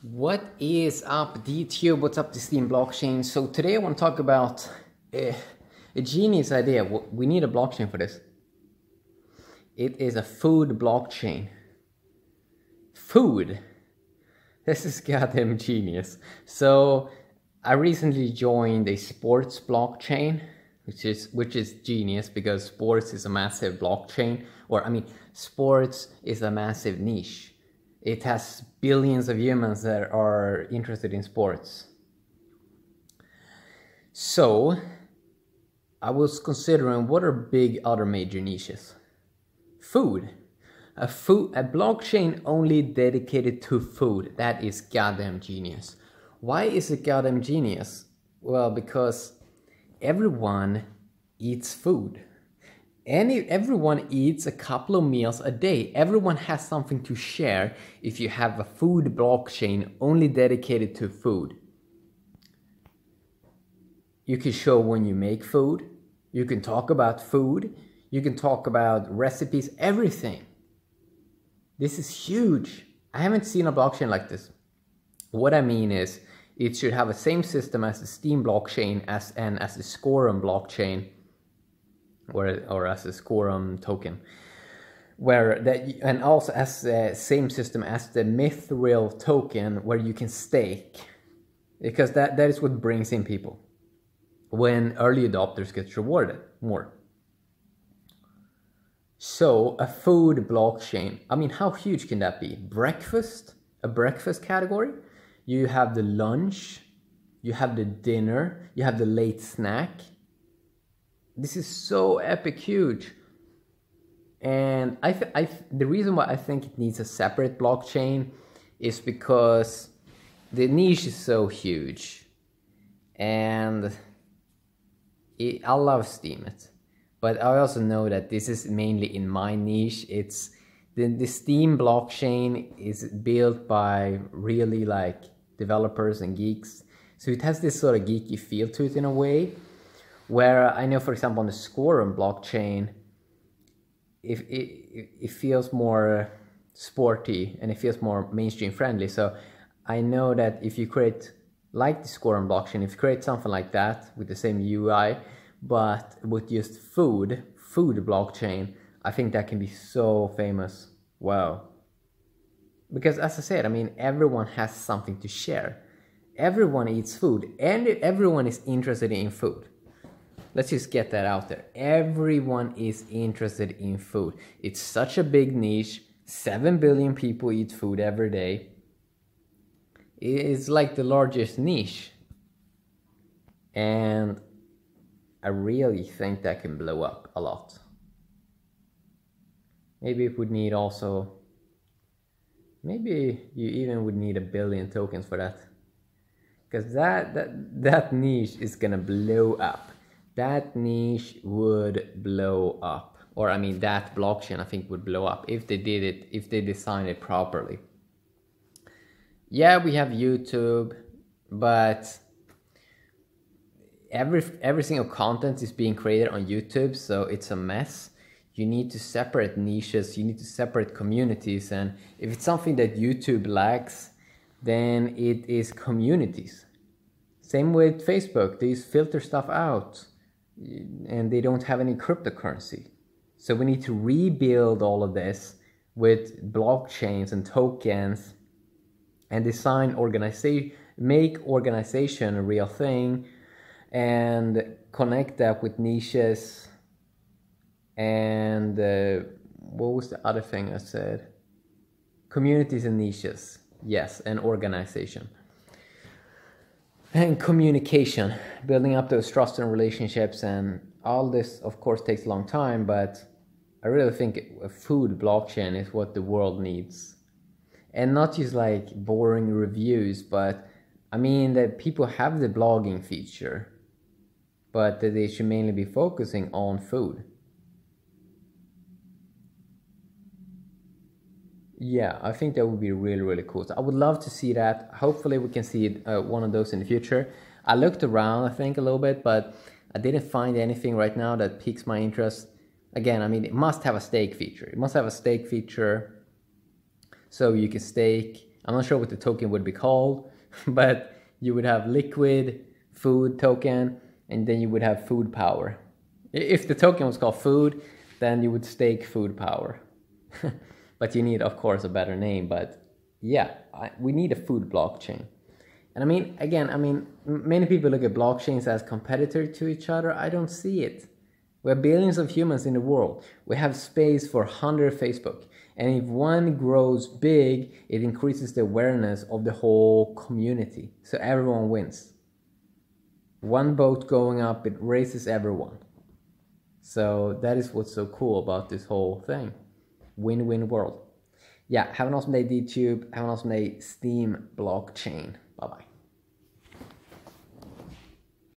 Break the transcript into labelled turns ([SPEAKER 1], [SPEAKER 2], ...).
[SPEAKER 1] What is up, DTube? What's up, the Steem blockchain? So today I want to talk about a genius idea. We need a blockchain for this. It is a food blockchain. Food. This is goddamn genius. So I recently joined a sports blockchain, which is genius because sports is a massive blockchain, sports is a massive niche. It has billions of humans that are interested in sports. So I was considering what are big other major niches. Food. A blockchain only dedicated to food. That is goddamn genius. Why is it goddamn genius? Well, because everyone eats food. Everyone eats a couple of meals a day. Everyone has something to share if you have a food blockchain only dedicated to food. You can show when you make food. You can talk about food. You can talk about recipes, everything. This is huge. I haven't seen a blockchain like this. What I mean is, it should have the same system as the Steem blockchain and as the Scorum blockchain, or as a Scorum token, and also as the same system as the Mithril token, where you can stake, because that is what brings in people when early adopters get rewarded more. So a food blockchain, I mean, how huge can that be? A breakfast category. You have the lunch, you have the dinner, you have the late snack. This is so epic huge. And the reason why I think it needs a separate blockchain is because the niche is so huge. And I love Steem it. But I also know that this is mainly in my niche. It's the Steem blockchain is built by really like developers and geeks. So it has this sort of geeky feel to it in a way. Where I know, for example, on the Scorum blockchain, it feels more sporty and it feels more mainstream friendly. So I know that if you create, like the Scorum blockchain, if you create something like that with the same UI, but with just food blockchain, I think that can be so famous. Wow. Because as I said, I mean, everyone has something to share. Everyone eats food and everyone is interested in food. Let's just get that out there. Everyone is interested in food. It's such a big niche. 7 billion people eat food every day. It's like the largest niche. And I really think that can blow up a lot. Maybe it would need also... Maybe you even would need 1 billion tokens for that. Because that niche is gonna blow up. That niche would blow up. Or I mean, that blockchain I think would blow up if they did it, if they designed it properly. Yeah, we have YouTube, but every single content is being created on YouTube, so it's a mess. You need to separate niches, you need to separate communities, and if it's something that YouTube lacks, then it is communities. Same with Facebook, they filter stuff out. And they don't have any cryptocurrency. So we need to rebuild all of this with blockchains and tokens and make organization a real thing and connect that with niches and what was the other thing I said? Communities and niches, yes, and organization. And communication, building up those trust and relationships, and all this of course takes a long time, but I really think a food blockchain is what the world needs. And not just like boring reviews, but I mean that people have the blogging feature, but that they should mainly be focusing on food. Yeah, I think that would be really, really cool. So I would love to see that. Hopefully we can see one of those in the future. I looked around, I think, a little bit, but I didn't find anything right now that piques my interest. Again, I mean, it must have a stake feature. It must have a stake feature so you can stake I'm not sure what the token would be called, but you would have liquid, food token, and then you would have food power. If the token was called food, then you would stake food power. But you need, of course, a better name. But yeah, we need a food blockchain. And I mean, again, many people look at blockchains as competitor to each other. I don't see it. We have billions of humans in the world. We have space for 100 Facebook. And if one grows big, it increases the awareness of the whole community. So everyone wins. One boat going up, it raises everyone. So that is what's so cool about this whole thing. Win-win world. Yeah, have an awesome day, DTube. Have an awesome day, Steem blockchain. Bye-bye.